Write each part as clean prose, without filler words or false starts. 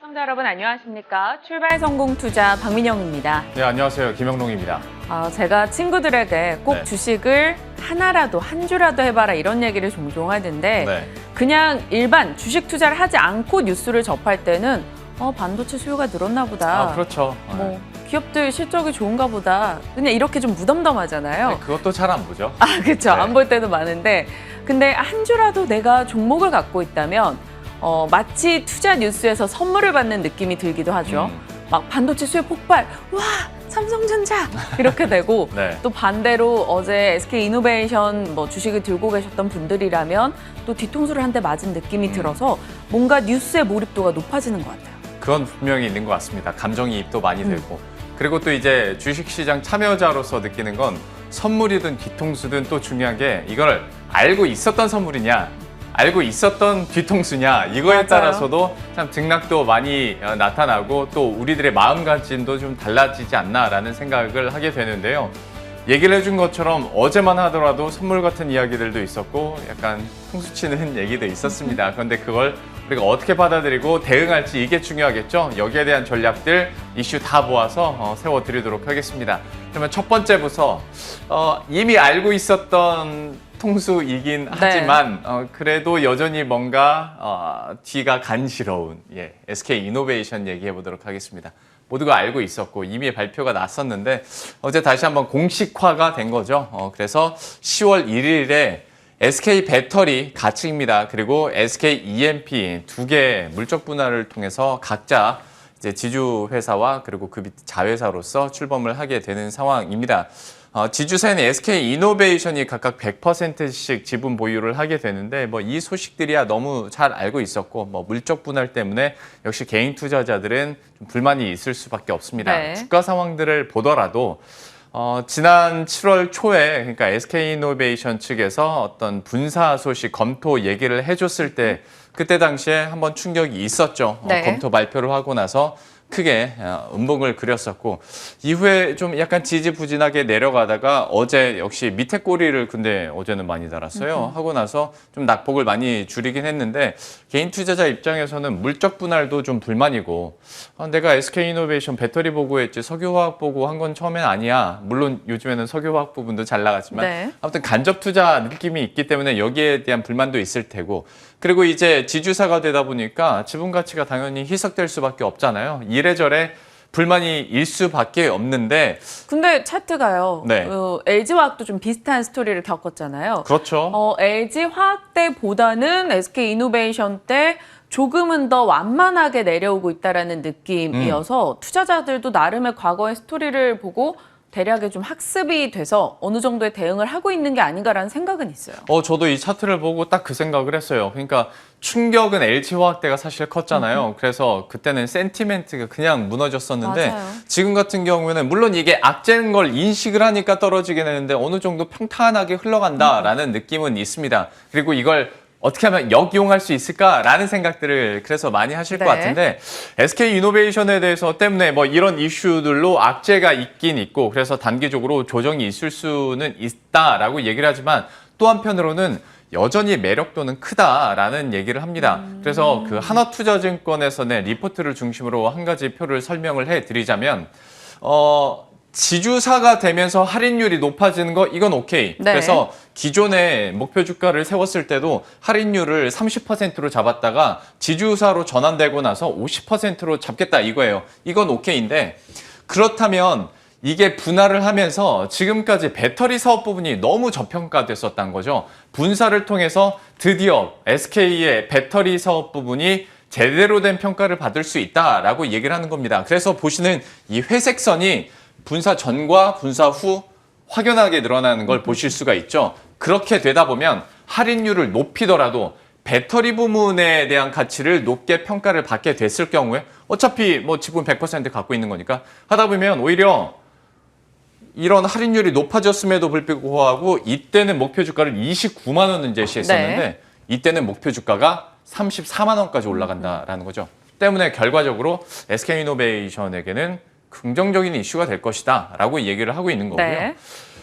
시청자 여러분 안녕하십니까? 출발 성공 투자 박민영입니다. 네, 안녕하세요. 김영롱입니다. 제가 친구들에게 꼭 네. 주식을 하나라도 한 주라도 해봐라 이런 얘기를 종종 하는데 네. 그냥 일반 주식 투자를 하지 않고 뉴스를 접할 때는 반도체 수요가 늘었나 보다. 그렇죠. 뭐 기업들 실적이 좋은가 보다. 그냥 이렇게 좀 무덤덤하잖아요. 네, 그것도 잘 안 보죠. 그렇죠. 네. 안 볼 때도 많은데 근데 한 주라도 내가 종목을 갖고 있다면 마치 투자 뉴스에서 선물을 받는 느낌이 들기도 하죠. 막 반도체 수요 폭발, 와 삼성전자 이렇게 되고 네. 또 반대로 어제 SK이노베이션 주식을 들고 계셨던 분들이라면 또 뒤통수를 한 대 맞은 느낌이 들어서 뭔가 뉴스의 몰입도가 높아지는 것 같아요. 그건 분명히 있는 것 같습니다. 감정이입도 많이 되고. 그리고 또 이제 주식시장 참여자로서 느끼는 건 선물이든 뒤통수든 또 중요한 게 이걸 알고 있었던 선물이냐 알고 있었던 뒤통수냐 이거에 맞아요. 따라서도 참 등락도 많이 나타나고 또 우리들의 마음가짐도 좀 달라지지 않나라는 생각을 하게 되는데요. 얘기를 해준 것처럼 어제만 하더라도 선물 같은 이야기들도 있었고 약간 통수치는 얘기도 있었습니다. 그런데 그걸 우리가 어떻게 받아들이고 대응할지 이게 중요하겠죠. 여기에 대한 전략들, 이슈 다 모아서 세워드리도록 하겠습니다. 그러면 첫 번째부터 이미 알고 있었던 통수이긴 하지만 그래도 여전히 뭔가 뒤가 간지러운 SK이노베이션 얘기해 보도록 하겠습니다. 모두가 알고 있었고 이미 발표가 났었는데 어제 다시 한번 공식화가 된 거죠. 그래서 10월 1일에 SK 배터리 가칭입니다. 그리고 SK EMP 두 개의 물적 분할을 통해서 각자 이제 지주 회사와 그리고 그 밑 자회사로서 출범을 하게 되는 상황입니다. 지주사인 SK이노베이션이 각각 100%씩 지분 보유를 하게 되는데 이 소식들이야 너무 잘 알고 있었고 물적 분할 때문에 역시 개인 투자자들은 좀 불만이 있을 수밖에 없습니다. 네. 주가 상황들을 보더라도 지난 7월 초에 그러니까 SK이노베이션 측에서 어떤 분사 소식 검토 얘기를 해줬을 때 그때 당시에 한번 충격이 있었죠. 네. 검토 발표를 하고 나서 크게 음봉을 그렸었고 이후에 좀 약간 지지부진하게 내려가다가 어제 역시 밑에 꼬리를 근데 어제는 많이 달았어요. 하고 나서 좀 낙폭을 많이 줄이긴 했는데 개인 투자자 입장에서는 물적 분할도 좀 불만이고 내가 SK이노베이션 배터리 보고 했지 석유화학 보고 한 건 처음엔 아니야. 물론 요즘에는 석유화학 부분도 잘 나가지만 네. 아무튼 간접 투자 느낌이 있기 때문에 여기에 대한 불만도 있을 테고 그리고 이제 지주사가 되다 보니까 지분 가치가 당연히 희석될 수밖에 없잖아요. 이래저래 불만이 일 수밖에 없는데 근데 차트가요. 네. LG화학도 좀 비슷한 스토리를 겪었잖아요. 그렇죠. LG화학 때보다는 SK이노베이션 때 조금은 더 완만하게 내려오고 있다라는 느낌이어서 투자자들도 나름의 과거의 스토리를 보고 대략에 좀 학습이 돼서 어느 정도의 대응을 하고 있는 게 아닌가라는 생각은 있어요. 저도 이 차트를 보고 딱 그 생각을 했어요. 그러니까 충격은 LG화학대가 사실 컸잖아요. 그래서 그때는 센티멘트가 그냥 무너졌었는데 맞아요. 지금 같은 경우에는 물론 이게 악재인 걸 인식을 하니까 떨어지긴 했는데 어느 정도 평탄하게 흘러간다라는 느낌은 있습니다. 그리고 이걸 어떻게 하면 역이용할 수 있을까라는 생각들을 그래서 많이 하실 것 네. 같은데 SK이노베이션에 대해서 때문에 이런 이슈들로 악재가 있긴 있고 그래서 단기적으로 조정이 있을 수는 있다라고 얘기를 하지만 또 한편으로는 여전히 매력도는 크다라는 얘기를 합니다. 그래서 그 하나투자증권에서 낸 리포트를 중심으로 한 가지 표를 설명을 해드리자면 지주사가 되면서 할인율이 높아지는 거 이건 오케이. 네. 그래서 기존의 목표 주가를 세웠을 때도 할인율을 30%로 잡았다가 지주사로 전환되고 나서 50%로 잡겠다 이거예요. 이건 오케이인데 그렇다면 이게 분할을 하면서 지금까지 배터리 사업 부분이 너무 저평가됐었던 거죠. 분사를 통해서 드디어 SK의 배터리 사업 부분이 제대로 된 평가를 받을 수 있다라고 얘기를 하는 겁니다. 그래서 보시는 이 회색 선이 분사 전과 분사 후 확연하게 늘어나는 걸 보실 수가 있죠. 그렇게 되다 보면 할인율을 높이더라도 배터리 부문에 대한 가치를 높게 평가를 받게 됐을 경우에 어차피 지분 100% 갖고 있는 거니까 하다 보면 오히려 이런 할인율이 높아졌음에도 불구하고 이때는 목표 주가를 29만 원을 제시했었는데 네. 이때는 목표 주가가 34만 원까지 올라간다라는 거죠. 때문에 결과적으로 SK이노베이션에게는 긍정적인 이슈가 될 것이다 라고 얘기를 하고 있는 거고요. 네.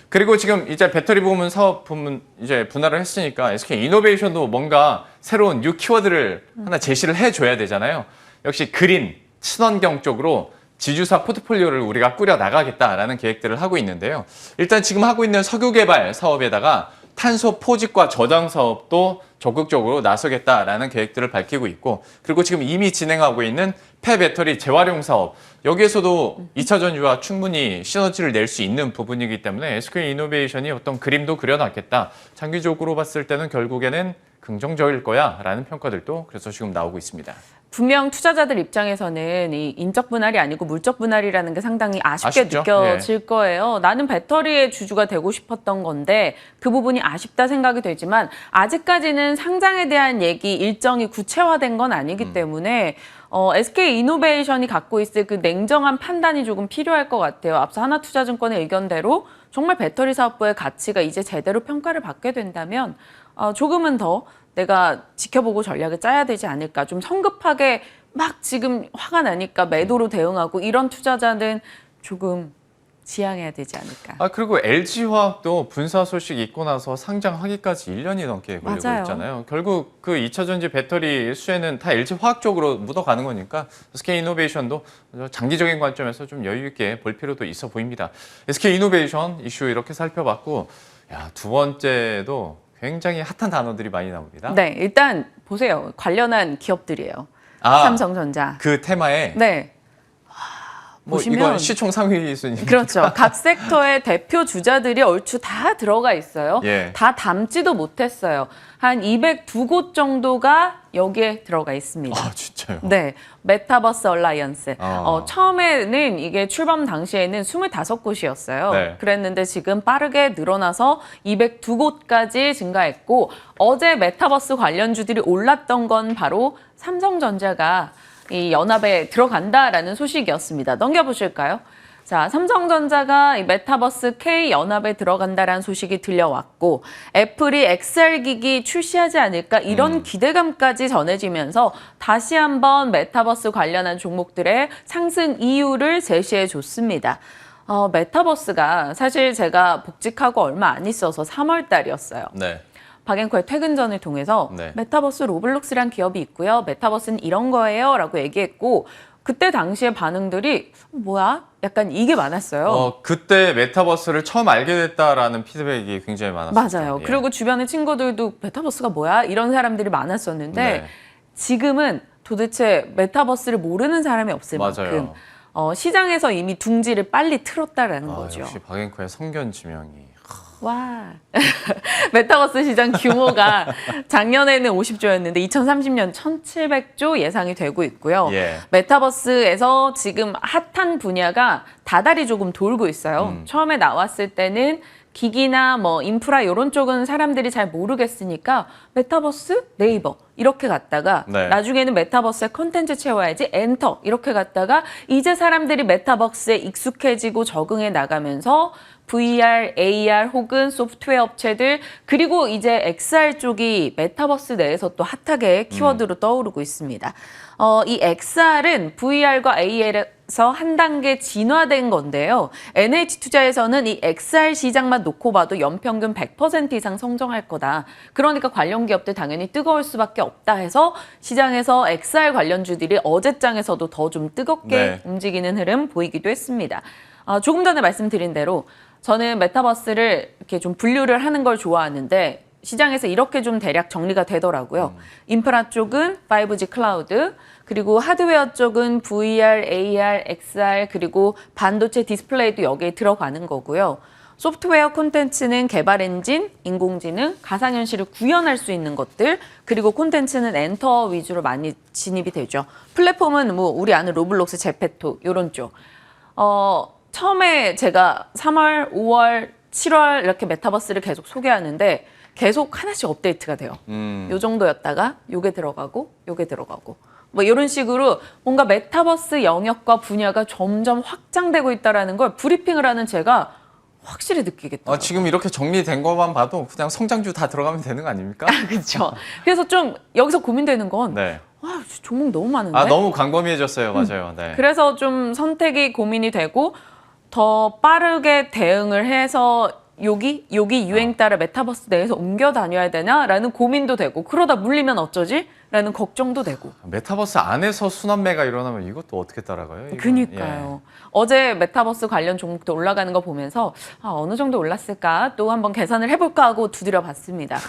그리고 지금 이제 배터리 부문 사업 부문 이제 분할을 했으니까 SK이노베이션도 뭔가 새로운 뉴 키워드를 하나 제시를 해줘야 되잖아요. 역시 그린, 친환경 쪽으로 지주사 포트폴리오를 우리가 꾸려 나가겠다라는 계획들을 하고 있는데요. 일단 지금 하고 있는 석유 개발 사업에다가 탄소 포집과 저장 사업도 적극적으로 나서겠다라는 계획들을 밝히고 있고, 그리고 지금 이미 진행하고 있는 폐배터리 재활용 사업, 여기에서도 2차 전지와 충분히 시너지를 낼 수 있는 부분이기 때문에 SK이노베이션이 어떤 그림도 그려놨겠다. 장기적으로 봤을 때는 결국에는 긍정적일 거야 라는 평가들도 그래서 지금 나오고 있습니다. 분명 투자자들 입장에서는 이 인적 분할이 아니고 물적 분할이라는 게 상당히 아쉽게 아쉽죠? 느껴질 거예요. 나는 배터리의 주주가 되고 싶었던 건데 그 부분이 아쉽다 생각이 되지만 아직까지는 상장에 대한 얘기 일정이 구체화된 건 아니기 때문에 SK이노베이션이 갖고 있을 그 냉정한 판단이 조금 필요할 것 같아요. 앞서 하나투자증권의 의견대로 정말 배터리 사업부의 가치가 이제 제대로 평가를 받게 된다면 조금은 더 내가 지켜보고 전략을 짜야 되지 않을까. 좀 성급하게 막 지금 화가 나니까 매도로 대응하고 이런 투자자는 조금 지양해야 되지 않을까. 그리고 LG화학도 분사 소식 있고 나서 상장하기까지 1년이 넘게 걸리고 맞아요. 있잖아요. 결국 그 2차전지 배터리 수혜는 다 LG화학 쪽으로 묻어가는 거니까 SK이노베이션도 장기적인 관점에서 좀 여유 있게 볼 필요도 있어 보입니다. SK이노베이션 이슈 이렇게 살펴봤고, 두 번째도 굉장히 핫한 단어들이 많이 나옵니다. 네, 일단 보세요. 관련한 기업들이에요. 아, 삼성전자. 그 테마에 네. 이건 시총 상위 순위. 그렇죠. 각 섹터의 대표 주자들이 얼추 다 들어가 있어요. 예. 다 담지도 못했어요. 한 202곳 정도가 여기에 들어가 있습니다. 진짜요? 네, 메타버스 얼라이언스. 아. 처음에는 이게 출범 당시에는 25곳이었어요. 네. 그랬는데 지금 빠르게 늘어나서 202곳까지 증가했고, 어제 메타버스 관련주들이 올랐던 건 바로 삼성전자가 이 연합에 들어간다라는 소식이었습니다. 넘겨보실까요? 자, 삼성전자가 이 메타버스 K 연합에 들어간다라는 소식이 들려왔고, 애플이 XR 기기 출시하지 않을까 이런 기대감까지 전해지면서 다시 한번 메타버스 관련한 종목들의 상승 이유를 제시해 줬습니다. 메타버스가 사실 제가 복직하고 얼마 안 있어서 3월 달이었어요. 네. 박앵커의 퇴근전을 통해서 네. 메타버스 로블록스란 기업이 있고요. 메타버스는 이런 거예요 라고 얘기했고, 그때 당시에 반응들이 뭐야? 약간 이게 많았어요. 그때 메타버스를 처음 알게 됐다라는 피드백이 굉장히 많았어요. 맞아요. 예. 그리고 주변의 친구들도 메타버스가 뭐야? 이런 사람들이 많았었는데 네. 지금은 도대체 메타버스를 모르는 사람이 없을 맞아요. 만큼 시장에서 이미 둥지를 빨리 틀었다라는 거죠. 역시 박앵커의 성견 지명이. 와. 메타버스 시장 규모가 작년에는 50조였는데 2030년 1,700조 예상이 되고 있고요. 예. 메타버스에서 지금 핫한 분야가 다달이 조금 돌고 있어요. 처음에 나왔을 때는 기기나 뭐 인프라 이런 쪽은 사람들이 잘 모르겠으니까 메타버스, 네이버 이렇게 갔다가 네. 나중에는 메타버스에 콘텐츠 채워야지 엔터 이렇게 갔다가 이제 사람들이 메타버스에 익숙해지고 적응해 나가면서 VR, AR 혹은 소프트웨어 업체들 그리고 이제 XR 쪽이 메타버스 내에서 또 핫하게 키워드로 떠오르고 있습니다. 이 XR은 VR과 AR에서 한 단계 진화된 건데요. NH투자에서는 이 XR 시장만 놓고 봐도 연평균 100% 이상 성장할 거다. 그러니까 관련 기업들 당연히 뜨거울 수밖에 없다 해서 시장에서 XR 관련주들이 어제장에서도 더 좀 뜨겁게 네. 움직이는 흐름 보이기도 했습니다. 조금 전에 말씀드린 대로 저는 메타버스를 이렇게 좀 분류를 하는 걸 좋아하는데 시장에서 이렇게 좀 대략 정리가 되더라고요. 인프라 쪽은 5G 클라우드, 그리고 하드웨어 쪽은 VR, AR, XR, 그리고 반도체 디스플레이도 여기에 들어가는 거고요. 소프트웨어 콘텐츠는 개발 엔진, 인공지능, 가상현실을 구현할 수 있는 것들, 그리고 콘텐츠는 엔터 위주로 많이 진입이 되죠. 플랫폼은 뭐 우리 아는 로블록스, 제페토 이런 쪽. 처음에 제가 3월, 5월, 7월 이렇게 메타버스를 계속 소개하는데 계속 하나씩 업데이트가 돼요. 요 정도였다가 요게 들어가고 요게 들어가고 뭐 이런 식으로 뭔가 메타버스 영역과 분야가 점점 확장되고 있다는 걸 브리핑을 하는 제가 확실히 느끼겠더라고요. 지금 이렇게 정리된 것만 봐도 그냥 성장주 다 들어가면 되는 거 아닙니까? 그렇죠. 그래서 좀 여기서 고민되는 건 네. 와, 종목 너무 많은데? 너무 광범위해졌어요. 맞아요. 네. 그래서 좀 선택이 고민이 되고 더 빠르게 대응을 해서 여기 유행 따라 메타버스 내에서 옮겨 다녀야 되나라는 고민도 되고 그러다 물리면 어쩌지? 라는 걱정도 되고. 메타버스 안에서 순환매가 일어나면 이것도 어떻게 따라가요? 이건? 그니까요. 어제 메타버스 관련 종목도 올라가는 거 보면서 어느 정도 올랐을까 또 한번 계산을 해볼까 하고 두드려 봤습니다.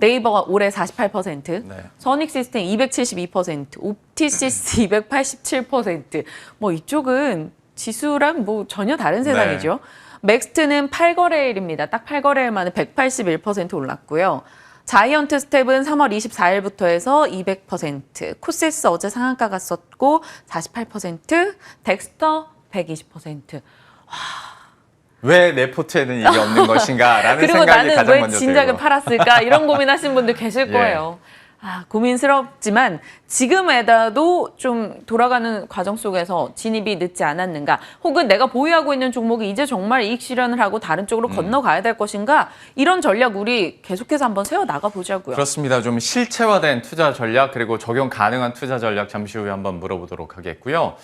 네이버가 올해 48%, 네. 선익시스템 272%, 옵티시스 287%. 뭐 이쪽은 지수랑 뭐 전혀 다른 세상이죠. 맥스트는 8거래일입니다. 딱 8거래일 만에 181% 올랐고요. 자이언트 스텝은 3월 24일부터 해서 200%, 코세스 어제 상한가 갔었고 48%, 덱스터 120%. 왜 내 포트에는 이게 없는 것인가라는 그리고 생각이 나는 가장 왜 먼저 진작에 들고. 팔았을까? 이런 고민하시는 분들 계실 거예요. 고민스럽지만 지금에다도 좀 돌아가는 과정 속에서 진입이 늦지 않았는가, 혹은 내가 보유하고 있는 종목이 이제 정말 이익 실현을 하고 다른 쪽으로 건너가야 될 것인가, 이런 전략 우리 계속해서 한번 세워나가 보자고요. 그렇습니다. 좀 실체화된 투자 전략 그리고 적용 가능한 투자 전략 잠시 후에 한번 물어보도록 하겠고요.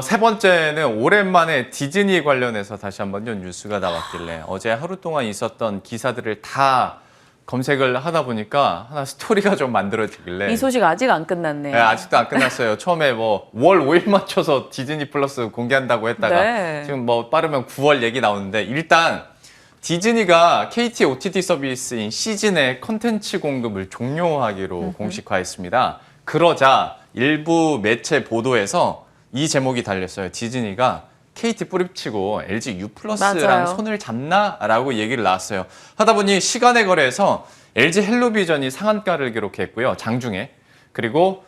세 번째는 오랜만에 디즈니 관련해서 다시 한번 뉴스가 나왔길래 어제 하루 동안 있었던 기사들을 다 검색을 하다 보니까 하나 스토리가 좀 만들어지길래 이 소식 아직 안 끝났네요. 네, 아직도 안 끝났어요. 처음에 뭐 월 5일 맞춰서 디즈니 플러스 공개한다고 했다가 네. 지금 뭐 빠르면 9월 얘기 나오는데, 일단 디즈니가 KT OTT 서비스인 시즌의 컨텐츠 공급을 종료하기로 공식화했습니다. 그러자 일부 매체 보도에서 이 제목이 달렸어요. 디즈니가 KT 뿌리치고 LG U 플러스랑 맞아요. 손을 잡나라고 얘기를 나왔어요. 하다 보니 시간의 거래에서 LG 헬로비전이 상한가를 기록했고요, 장중에. 그리고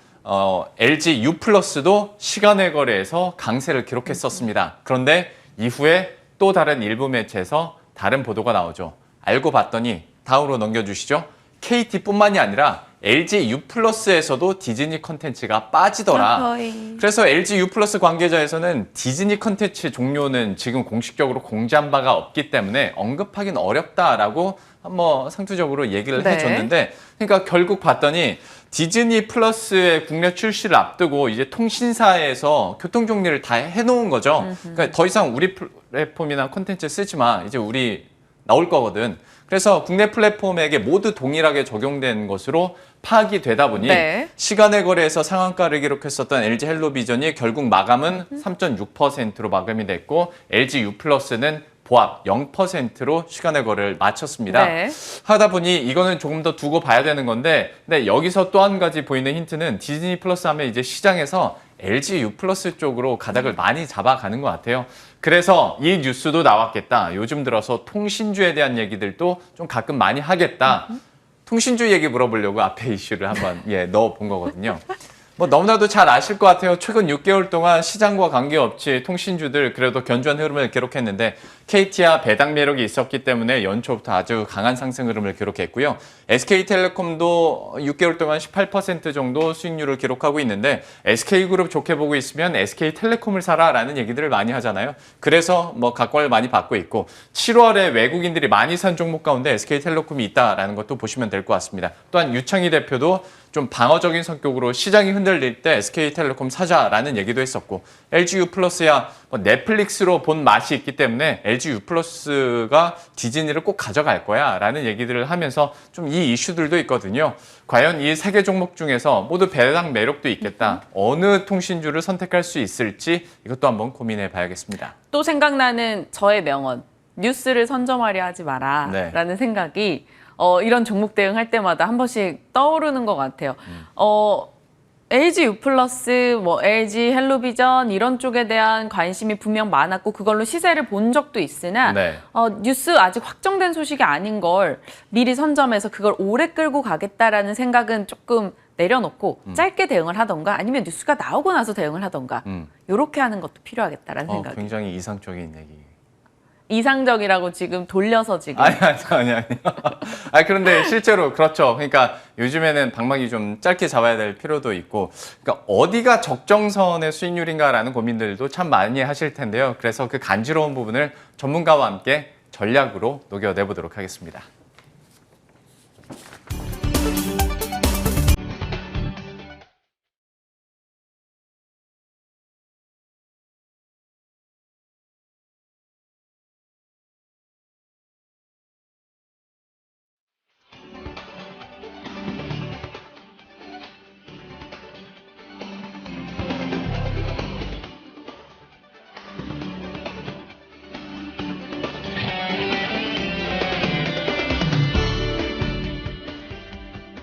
LG U 플러스도 시간의 거래에서 강세를 기록했었습니다. 그런데 이후에 또 다른 일부 매체에서 다른 보도가 나오죠. 알고 봤더니 다음으로 넘겨주시죠. KT뿐만이 아니라 LG U 플러스에서도 디즈니 컨텐츠가 빠지더라. 그래서 LG U 플러스 관계자에서는 디즈니 컨텐츠 종료는 지금 공식적으로 공지한 바가 없기 때문에 언급하기는 어렵다라고 한번 상투적으로 얘기를 네. 해줬는데, 그러니까 결국 봤더니 디즈니 플러스의 국내 출시를 앞두고 이제 통신사에서 교통 정리를 다 해놓은 거죠. 그러니까 더 이상 우리 플랫폼이나 컨텐츠 쓰지 마. 이제 우리 나올 거거든. 그래서 국내 플랫폼에게 모두 동일하게 적용된 것으로 파악이 되다 보니 네. 시간의 거래에서 상한가를 기록했었던 LG 헬로비전이 결국 마감은 3.6%로 마감이 됐고, LG U 플러스는 보합 0%로 시간의 거래를 마쳤습니다. 네. 하다 보니 이거는 조금 더 두고 봐야 되는 건데, 근데 여기서 또 한 가지 보이는 힌트는 디즈니 플러스 하면 이제 시장에서 LG U 플러스 쪽으로 가닥을 많이 잡아가는 것 같아요. 그래서 이 뉴스도 나왔겠다. 요즘 들어서 통신주에 대한 얘기들도 좀 가끔 많이 하겠다. 통신주 얘기 물어보려고 앞에 이슈를 한번 넣어본 거거든요. 뭐 너무나도 잘 아실 것 같아요. 최근 6개월 동안 시장과 관계없이 통신주들 그래도 견조한 흐름을 기록했는데, KT와 배당 매력이 있었기 때문에 연초부터 아주 강한 상승 흐름을 기록했고요. SK텔레콤도 6개월 동안 18% 정도 수익률을 기록하고 있는데, SK그룹 좋게 보고 있으면 SK텔레콤을 사라라는 얘기들을 많이 하잖아요. 그래서 뭐 각광을 많이 받고 있고, 7월에 외국인들이 많이 산 종목 가운데 SK텔레콤이 있다라는 것도 보시면 될 것 같습니다. 또한 유창희 대표도 좀 방어적인 성격으로 시장이 흔들릴 때 SK텔레콤 사자라는 얘기도 했었고, LG U 플러스야 뭐 넷플릭스로 본 맛이 있기 때문에 LG U 플러스가 디즈니를 꼭 가져갈 거야 라는 얘기들을 하면서 좀 이 이슈들도 있거든요. 과연 이 세 개 종목 중에서 모두 배당 매력도 있겠다. 어느 통신주를 선택할 수 있을지 이것도 한번 고민해 봐야겠습니다. 또 생각나는 저의 명언, 뉴스를 선점하려 하지 마라 네. 라는 생각이 이런 종목 대응할 때마다 한 번씩 떠오르는 것 같아요. LG U 플러스, 뭐 LG 헬로비전 이런 쪽에 대한 관심이 분명 많았고 그걸로 시세를 본 적도 있으나 네. 뉴스 아직 확정된 소식이 아닌 걸 미리 선점해서 그걸 오래 끌고 가겠다라는 생각은 조금 내려놓고 짧게 대응을 하던가 아니면 뉴스가 나오고 나서 대응을 하던가 이렇게 하는 것도 필요하겠다라는 생각이. 굉장히 이상적인 얘기. 이상적이라고 지금 돌려서 지금. 아니. 그런데 실제로 그렇죠. 그러니까 요즘에는 방망이 좀 짧게 잡아야 될 필요도 있고, 그러니까 어디가 적정선의 수익률인가라는 고민들도 참 많이 하실 텐데요. 그래서 그 간지러운 부분을 전문가와 함께 전략으로 녹여내보도록 하겠습니다.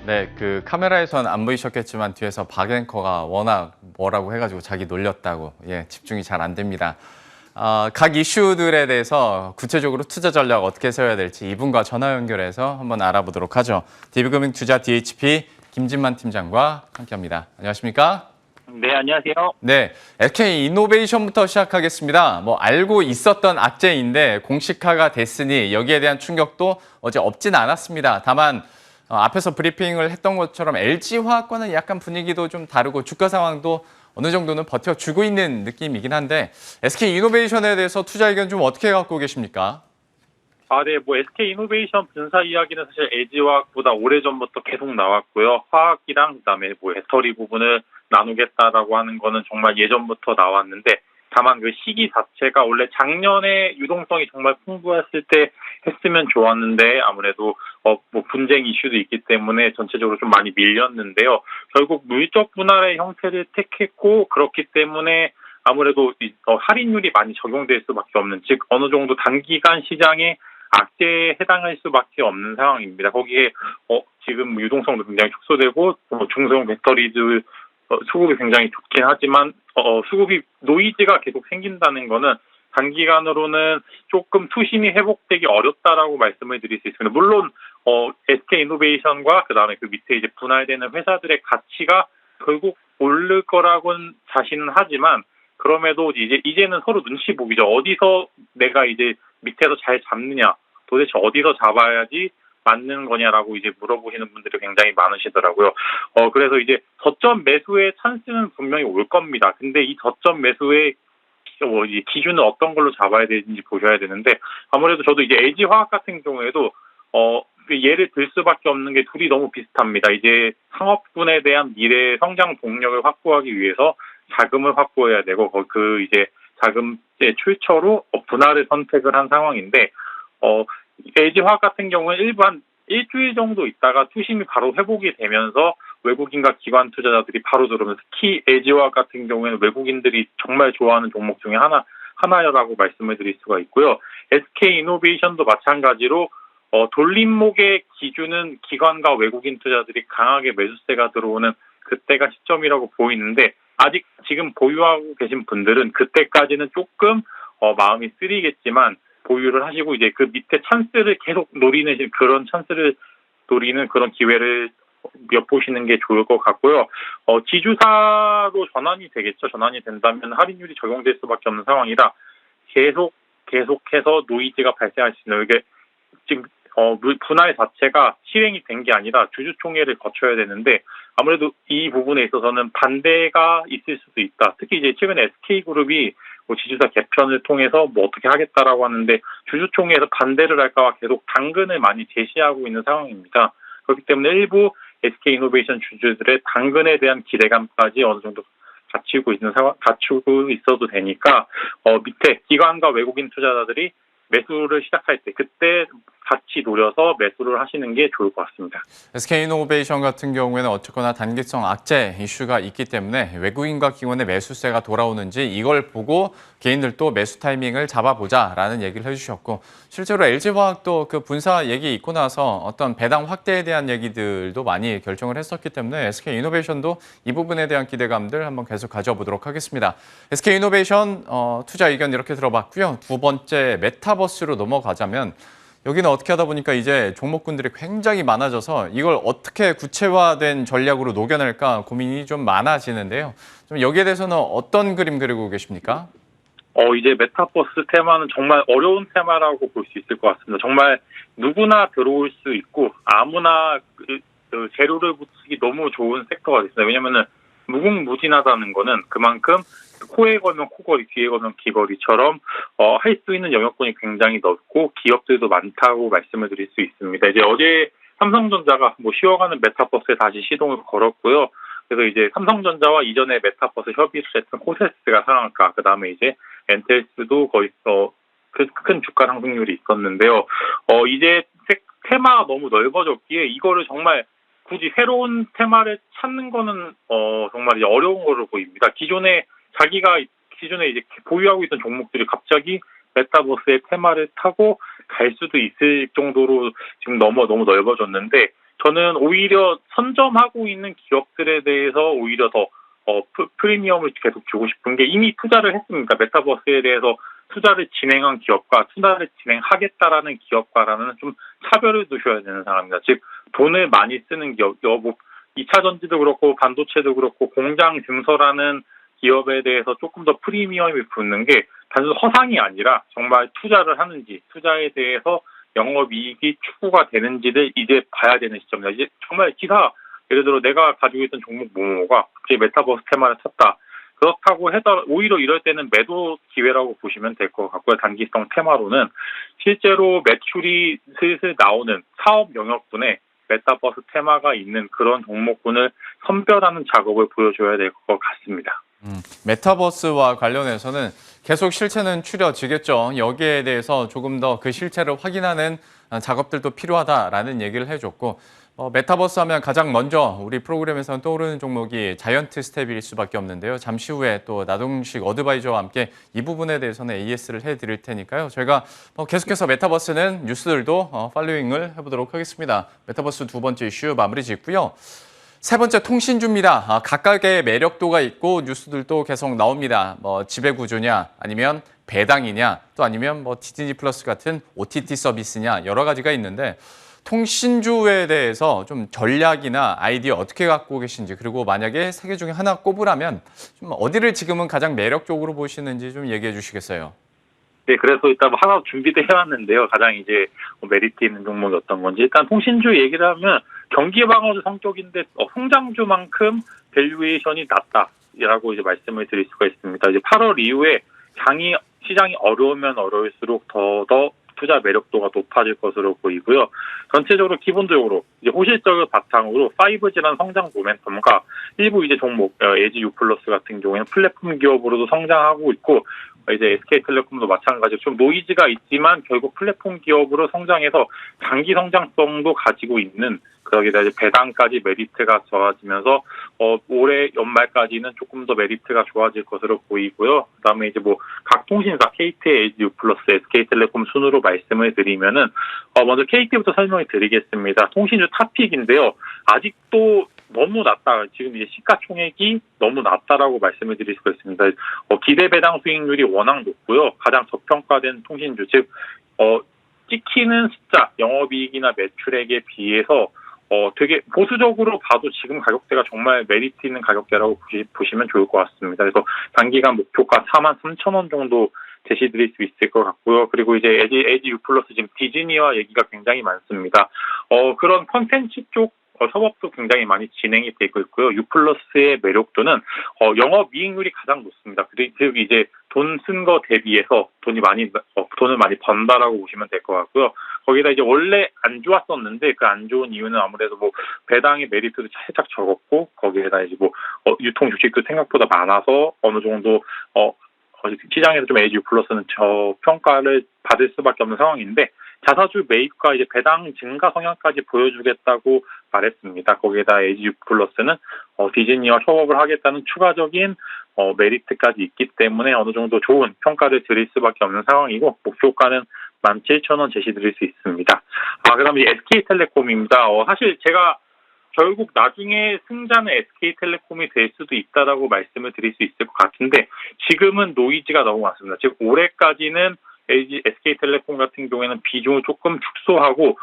네, 그 카메라에선 안 보이셨겠지만 뒤에서 박 앵커가 워낙 뭐라고 해가지고 자기 놀렸다고 집중이 잘 안 됩니다. 각 이슈들에 대해서 구체적으로 투자 전략 어떻게 세워야 될지 이분과 전화 연결해서 한번 알아보도록 하죠. DB금융투자 DHP 김진만 팀장과 함께합니다. 안녕하십니까? 네, 안녕하세요. 네, SK 이노베이션부터 시작하겠습니다. 뭐 알고 있었던 악재인데 공식화가 됐으니 여기에 대한 충격도 어제 없진 않았습니다. 다만 앞에서 브리핑을 했던 것처럼 LG화학과는 약간 분위기도 좀 다르고 주가 상황도 어느 정도는 버텨주고 있는 느낌이긴 한데 SK 이노베이션에 대해서 투자 의견 좀 어떻게 갖고 계십니까? 네, SK 이노베이션 분사 이야기는 사실 LG화학보다 오래전부터 계속 나왔고요. 화학이랑 그다음에 배터리 부분을 나누겠다라고 하는 거는 정말 예전부터 나왔는데 다만 그 시기 자체가 원래 작년에 유동성이 정말 풍부했을 때 했으면 좋았는데 아무래도 분쟁 이슈도 있기 때문에 전체적으로 좀 많이 밀렸는데요. 결국 물적 분할의 형태를 택했고 그렇기 때문에 아무래도 할인율이 많이 적용될 수밖에 없는, 즉 어느 정도 단기간 시장에 악재에 해당할 수밖에 없는 상황입니다. 거기에 지금 유동성도 굉장히 축소되고 중소형 배터리들 수급이 굉장히 좋긴 하지만 수급이 노이즈가 계속 생긴다는 거는 단기간으로는 조금 투심이 회복되기 어렵다라고 말씀을 드릴 수 있습니다. 물론 SK 이노베이션과 그다음에 그 밑에 이제 분할되는 회사들의 가치가 결국 오를 거라고는 자신은 하지만 그럼에도 이제는 서로 눈치 보기죠. 어디서 내가 이제 밑에서 잘 잡느냐, 도대체 어디서 잡아야지 맞는 거냐라고 이제 물어보시는 분들이 굉장히 많으시더라고요. 그래서 이제 저점 매수의 찬스는 분명히 올 겁니다. 근데 이 저점 매수의 기준은 어떤 걸로 잡아야 되는지 보셔야 되는데 아무래도 저도 이제 LG화학 같은 경우에도 예를 들 수밖에 없는 게 둘이 너무 비슷합니다. 이제 상업군에 대한 미래 성장 동력을 확보하기 위해서 자금을 확보해야 되고 그 이제 자금의 출처로 분할을 선택을 한 상황인데 LG화학 같은 경우는 일부 한 일주일 정도 있다가 투심이 바로 회복이 되면서 외국인과 기관 투자자들이 바로 들어오면서 특히 LG화학 같은 경우에는 외국인들이 정말 좋아하는 종목 중에 하나라고 말씀을 드릴 수가 있고요. SK 이노베이션도 마찬가지로 돌림목의 기준은 기관과 외국인 투자들이 강하게 매수세가 들어오는 그때가 시점이라고 보이는데 아직 지금 보유하고 계신 분들은 그때까지는 조금 마음이 쓰리겠지만 보유를 하시고 이제 그 밑에 찬스를 계속 노리는 그런 기회를 엿보시는 게 좋을 것 같고요. 지주사로 전환이 되겠죠. 전환이 된다면 할인율이 적용될 수밖에 없는 상황이라 계속해서 노이즈가 발생할 수 있는, 이게 지금 분할 자체가 실행이 된 게 아니라 주주총회를 거쳐야 되는데 아무래도 이 부분에 있어서는 반대가 있을 수도 있다. 특히 이제 최근에 SK그룹이 지주사 개편을 통해서 어떻게 하겠다라고 하는데 주주총회에서 반대를 할까봐 계속 당근을 많이 제시하고 있는 상황입니다. 그렇기 때문에 일부 SK 이노베이션 주주들의 당근에 대한 기대감까지 어느 정도 갖추고 있어도 되니까 밑에 기관과 외국인 투자자들이 매수를 시작할 때 그때 같이 노려서 매수를 하시는 게 좋을 것 같습니다. SK이노베이션 같은 경우에는 어쨌거나 단기성 악재 이슈가 있기 때문에 외국인과 기관의 매수세가 돌아오는지 이걸 보고 개인들도 매수 타이밍을 잡아보자라는 얘기를 해주셨고 실제로 LG화학도 그 분사 얘기 있고 나서 어떤 배당 확대에 대한 얘기들도 많이 결정을 했었기 때문에 SK이노베이션도 이 부분에 대한 기대감들 한번 계속 가져보도록 하겠습니다. SK이노베이션 투자 의견 이렇게 들어봤고요. 두 번째 메타버스로 넘어가자면 여기는 어떻게 하다 보니까 이제 종목군들이 굉장히 많아져서 이걸 어떻게 구체화된 전략으로 녹여낼까 고민이 좀 많아지는데요. 좀 여기에 대해서는 어떤 그림 그리고 계십니까? 이제 메타버스 테마는 정말 어려운 테마라고 볼 수 있을 것 같습니다. 정말 누구나 들어올 수 있고 아무나 그 재료를 붙이기 너무 좋은 섹터가 됐습니다. 왜냐하면 무궁무진하다는 거는 그만큼 코에 걸면 코걸이, 귀에 걸면 귀걸이처럼 할 수 있는 영역권이 굉장히 넓고 기업들도 많다고 말씀을 드릴 수 있습니다. 이제 어제 삼성전자가 쉬어가는 메타버스에 다시 시동을 걸었고요. 그래서 이제 삼성전자와 이전에 메타버스 협의를 했던 코세스가 상한가, 그 다음에 이제 엔텔스도 거의 큰 주가 상승률이 있었는데요. 이제 테마가 너무 넓어졌기에 이거를 정말 굳이 새로운 테마를 찾는 거는 정말 이제 어려운 거로 보입니다. 기존에 이제 보유하고 있던 종목들이 갑자기 메타버스의 테마를 타고 갈 수도 있을 정도로 지금 너무 넓어졌는데 저는 오히려 선점하고 있는 기업들에 대해서 오히려 더 프리미엄을 계속 주고 싶은 게 이미 투자를 했으니까 메타버스에 대해서 투자를 진행한 기업과 투자를 진행하겠다라는 기업과라는 좀 차별을 두셔야 되는 상황입니다. 즉 돈을 많이 쓰는 기업, 뭐 2차 전지도 그렇고 반도체도 그렇고 공장 증설하는 기업에 대해서 조금 더 프리미엄이 붙는 게 단순 허상이 아니라 정말 투자를 하는지 투자에 대해서 영업이익이 추구가 되는지를 이제 봐야 되는 시점이다. 이제 정말 기사 예를 들어 내가 가지고 있던 종목 뭐뭐가 갑자기 메타버스 테마를 탔다. 그렇다고 해도 오히려 이럴 때는 매도 기회라고 보시면 될 것 같고요. 단기성 테마로는 실제로 매출이 슬슬 나오는 사업 영역군에 메타버스 테마가 있는 그런 종목군을 선별하는 작업을 보여줘야 될 것 같습니다. 메타버스와 관련해서는 계속 실체는 추려지겠죠. 여기에 대해서 조금 더 그 실체를 확인하는 작업들도 필요하다라는 얘기를 해줬고 메타버스 하면 가장 먼저 우리 프로그램에서는 떠오르는 종목이 자이언트 스텝일 수밖에 없는데요. 잠시 후에 또 나동식 어드바이저와 함께 이 부분에 대해서는 AS를 해드릴 테니까요. 저희가 계속해서 메타버스는 뉴스들도 팔로잉을 해보도록 하겠습니다. 메타버스 두 번째 이슈 마무리 짓고요. 세 번째 통신주입니다. 각각의 매력도가 있고 뉴스들도 계속 나옵니다. 지배구조냐 아니면 배당이냐 또 아니면 디즈니 플러스 같은 OTT 서비스냐 여러 가지가 있는데 통신주에 대해서 좀 전략이나 아이디어 어떻게 갖고 계신지 그리고 만약에 세 개 중에 하나 꼽으라면 좀 어디를 지금은 가장 매력적으로 보시는지 좀 얘기해 주시겠어요? 네, 그래서 일단 하나 준비도 해왔는데요. 가장 이제 메리트 있는 종목이 어떤 건지 일단 통신주 얘기를 하면 경기 방어주 성격인데 성장주만큼 밸류에이션이 낮다라고 이제 말씀을 드릴 수가 있습니다. 이제 8월 이후에 시장이 어려우면 어려울수록 더 투자 매력도가 높아질 것으로 보이고요. 전체적으로 기본적으로 이제 호실적을 바탕으로 5G라는 성장 모멘텀과 일부 이제 종목 LG U+ 같은 경우에는 플랫폼 기업으로도 성장하고 있고 이제 SK텔레콤도 마찬가지로 좀 노이즈가 있지만 결국 플랫폼 기업으로 성장해서 장기 성장성도 가지고 있는 거기다 이제 배당까지 메리트가 좋아지면서 올해 연말까지는 조금 더 메리트가 좋아질 것으로 보이고요. 그다음에 이제 각 통신사 KT, LG U+, SK텔레콤 순으로 말씀을 드리면은 먼저 KT부터 설명을 드리겠습니다. 통신주 탑픽인데요. 아직도 너무 낮다. 지금 이제 시가총액이 너무 낮다라고 말씀을 드릴 수가 있습니다. 기대 배당 수익률이 워낙 높고요. 가장 저평가된 통신주, 즉 찍히는 숫자, 영업이익이나 매출액에 비해서 되게 보수적으로 봐도 지금 가격대가 정말 메리트 있는 가격대라고 보시면 좋을 것 같습니다. 그래서 단기간 목표가 43,000원 정도 제시드릴 수 있을 것 같고요. 그리고 이제 LG U+ 지금 디즈니와 얘기가 굉장히 많습니다. 그런 컨텐츠 쪽 협업도 굉장히 많이 진행이 되고 있고요. U+의 매력도는 영업이익률이 가장 높습니다. 즉 이제 돈 쓴 거 대비해서 돈을 많이 번다라고 보시면 될 것 같고요. 거기다 이제 원래 안 좋았었는데 그 안 좋은 이유는 아무래도 배당의 메리트도 살짝 적었고 거기에다 이제 유통 주식도 생각보다 많아서 어느 정도 시장에서 좀 LG U+는 저평가를 받을 수밖에 없는 상황인데 자사주 매입과 이제 배당 증가 성향까지 보여주겠다고 말했습니다. 거기에다 LG U+는 디즈니와 협업을 하겠다는 추가적인 메리트까지 있기 때문에 어느 정도 좋은 평가를 드릴 수밖에 없는 상황이고 목표가는 17,000원 제시드릴 수 있습니다. 그다음에 SK텔레콤입니다. 사실 제가 결국 나중에 승자는 SK텔레콤이 될 수도 있다라고 말씀을 드릴 수 있을 것 같은데 지금은 노이즈가 너무 많습니다. 즉 올해까지는 SK텔레콤 같은 경우에는 비중을 조금 축소하고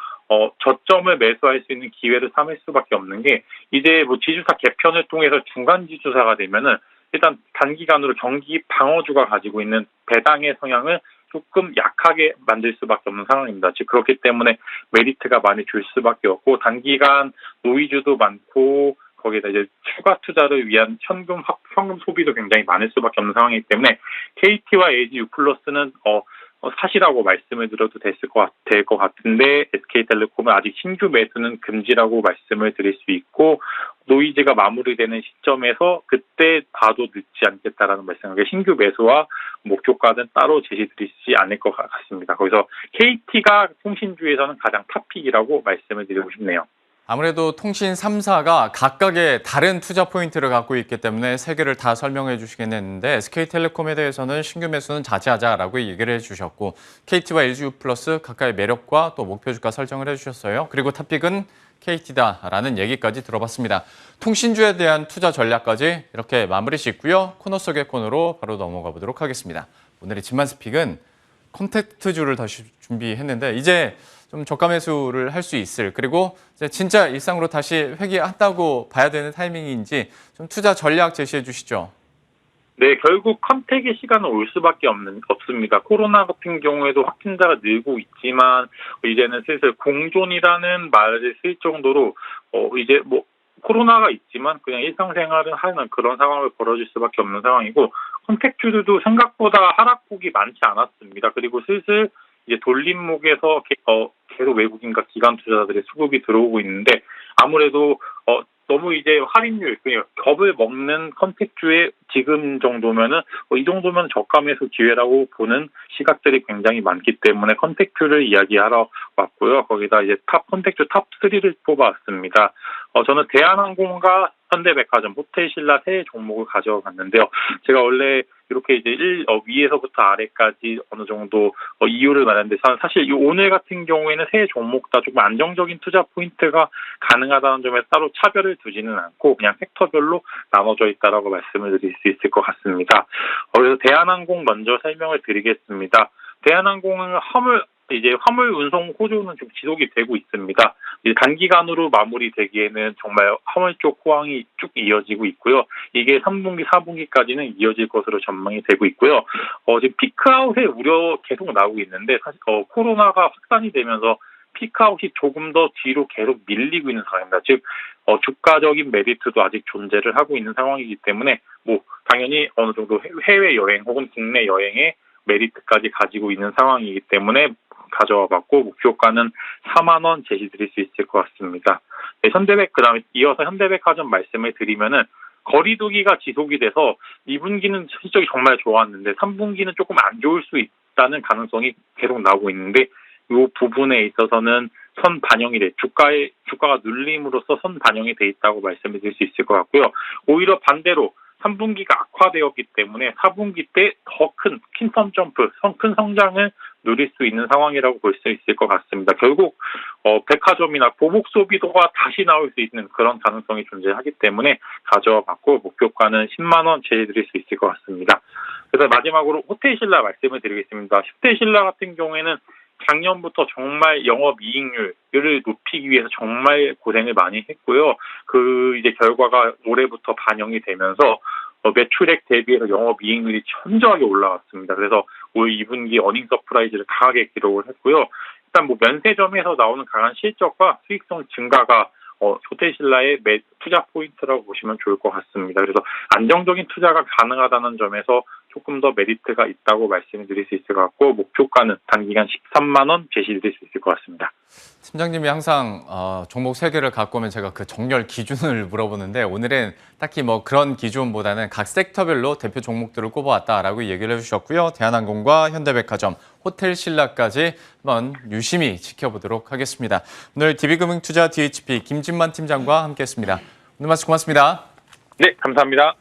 저점을 매수할 수 있는 기회를 삼을 수밖에 없는 게 이제 지주사 개편을 통해서 중간 지주사가 되면은 일단 단기간으로 경기 방어주가 가지고 있는 배당의 성향을 조금 약하게 만들 수밖에 없는 상황입니다. 즉 그렇기 때문에 메리트가 많이 줄 수밖에 없고 단기간 노이즈도 많고 거기에다 이제 추가 투자를 위한 현금 소비도 굉장히 많을 수밖에 없는 상황이기 때문에 KT와 LG U+는 사시라고 말씀을 드려도 될 것 같은데 SK텔레콤은 아직 신규 매수는 금지라고 말씀을 드릴 수 있고 노이즈가 마무리되는 시점에서 그때 봐도 늦지 않겠다라는 말씀을 신규 매수와 목표가는 따로 제시드리지 않을 것 같습니다. 거기서 KT가 통신주에서는 가장 탑픽이라고 말씀을 드리고 싶네요. 아무래도 통신 3사가 각각의 다른 투자 포인트를 갖고 있기 때문에 세 개를 다 설명해 주시겠는데 SK텔레콤에 대해서는 신규 매수는 자제하자라고 얘기를 해주셨고 KT와 LG U+ 각각의 매력과 또 목표 주가 설정을 해주셨어요. 그리고 탑픽은 KT다라는 얘기까지 들어봤습니다. 통신주에 대한 투자 전략까지 이렇게 마무리 짓고요. 코너 속의 코너로 바로 넘어가 보도록 하겠습니다. 오늘의 집만 스픽은 콘택트주를 다시 준비했는데 이제 좀 저가 매수를 할 수 있을, 그리고 이제 진짜 일상으로 다시 회귀한다고 봐야 되는 타이밍인지 좀 투자 전략 제시해 주시죠. 네, 결국 컨택의 시간은 올 수밖에 없습니다. 코로나 같은 경우에도 확진자가 늘고 있지만 이제는 슬슬 공존이라는 말을 쓸 정도로 이제 뭐 코로나가 있지만 그냥 일상생활을 하는 그런 상황을 벌어질 수밖에 없는 상황이고, 컨택주들도 생각보다 하락폭이 많지 않았습니다. 그리고 슬슬 이제 돌림목에서 계속 외국인과 기관 투자자들의 수급이 들어오고 있는데, 아무래도 너무 이제 할인율, 그냥 겹을 먹는 컨택주의 지금 정도면은 이 정도면 저가 매수 기회라고 보는 시각들이 굉장히 많기 때문에 컨택주를 이야기하러 왔고요. 거기다 이제 컨택주 탑 3를 뽑아왔습니다. 저는 대한항공과 현대백화점, 호텔신라 세 종목을 가져와 봤는데요. 제가 원래 이렇게 이제 위에서부터 아래까지 어느 정도 이유를 말했는데, 사실 오늘 같은 경우에는 세 종목 다 조금 안정적인 투자 포인트가 가능하다는 점에 따로 차별을 두지는 않고 그냥 섹터별로 나눠져 있다라고 말씀을 드릴 수 있을 것 같습니다. 그래서 대한항공 먼저 설명을 드리겠습니다. 대한항공은 화물 운송 호조는 좀 지속이 되고 있습니다. 이제 단기간으로 마무리되기에는 정말 화물 쪽 호황이 쭉 이어지고 있고요. 이게 3분기, 4분기까지는 이어질 것으로 전망이 되고 있고요. 지금 피크아웃의 우려 계속 나오고 있는데, 사실 코로나가 확산이 되면서 피크아웃이 조금 더 뒤로 계속 밀리고 있는 상황입니다. 즉 주가적인 메리트도 아직 존재를 하고 있는 상황이기 때문에 뭐 당연히 어느 정도 해외 여행 혹은 국내 여행의 메리트까지 가지고 있는 상황이기 때문에 가져와 봤고, 목표가는 4만 원 제시드릴 수 있을 것 같습니다. 네, 그다음에 이어서 현대백화점 말씀을 드리면은 거리두기가 지속이 돼서 2분기는 실적이 정말 좋았는데 3분기는 조금 안 좋을 수 있다는 가능성이 계속 나오고 있는데, 이 부분에 있어서는 선 반영이 주가가 눌림으로써 선 반영이 돼 있다고 말씀을 드릴 수 있을 것 같고요. 오히려 반대로 3분기가 악화되었기 때문에 4분기 때 더 큰 퀸텀 점프, 큰 성장을 누릴 수 있는 상황이라고 볼 수 있을 것 같습니다. 결국 백화점이나 보복 소비도가 다시 나올 수 있는 그런 가능성이 존재하기 때문에 가져와 봤고, 목표가는 10만 원 제시드릴 수 있을 것 같습니다. 그래서 마지막으로 호텔신라 말씀을 드리겠습니다. 호텔신라 같은 경우에는 작년부터 정말 영업이익률을 높이기 위해서 정말 고생을 많이 했고요. 그 이제 결과가 올해부터 반영이 되면서 매출액 대비해서 영업이익률이 현저하게 올라왔습니다. 그래서 올 2분기 어닝 서프라이즈를 강하게 기록을 했고요. 일단 뭐 면세점에서 나오는 강한 실적과 수익성 증가가 호텔신라의 투자 포인트라고 보시면 좋을 것 같습니다. 그래서 안정적인 투자가 가능하다는 점에서 조금 더 메리트가 있다고 말씀드릴 수 있을 것 같고, 목표가는 단기간 13만 원 제시드릴 수 있을 것 같습니다. 팀장님이 항상 종목 3개를 갖고 오면 제가 그 정렬 기준을 물어보는데, 오늘은 딱히 뭐 그런 기준보다는 각 섹터별로 대표 종목들을 꼽아왔다라고 얘기를 해주셨고요. 대한항공과 현대백화점, 호텔신라까지 한번 유심히 지켜보도록 하겠습니다. 오늘 DB금융투자 DHP 김진만 팀장과 함께했습니다. 오늘 말씀 고맙습니다. 네, 감사합니다.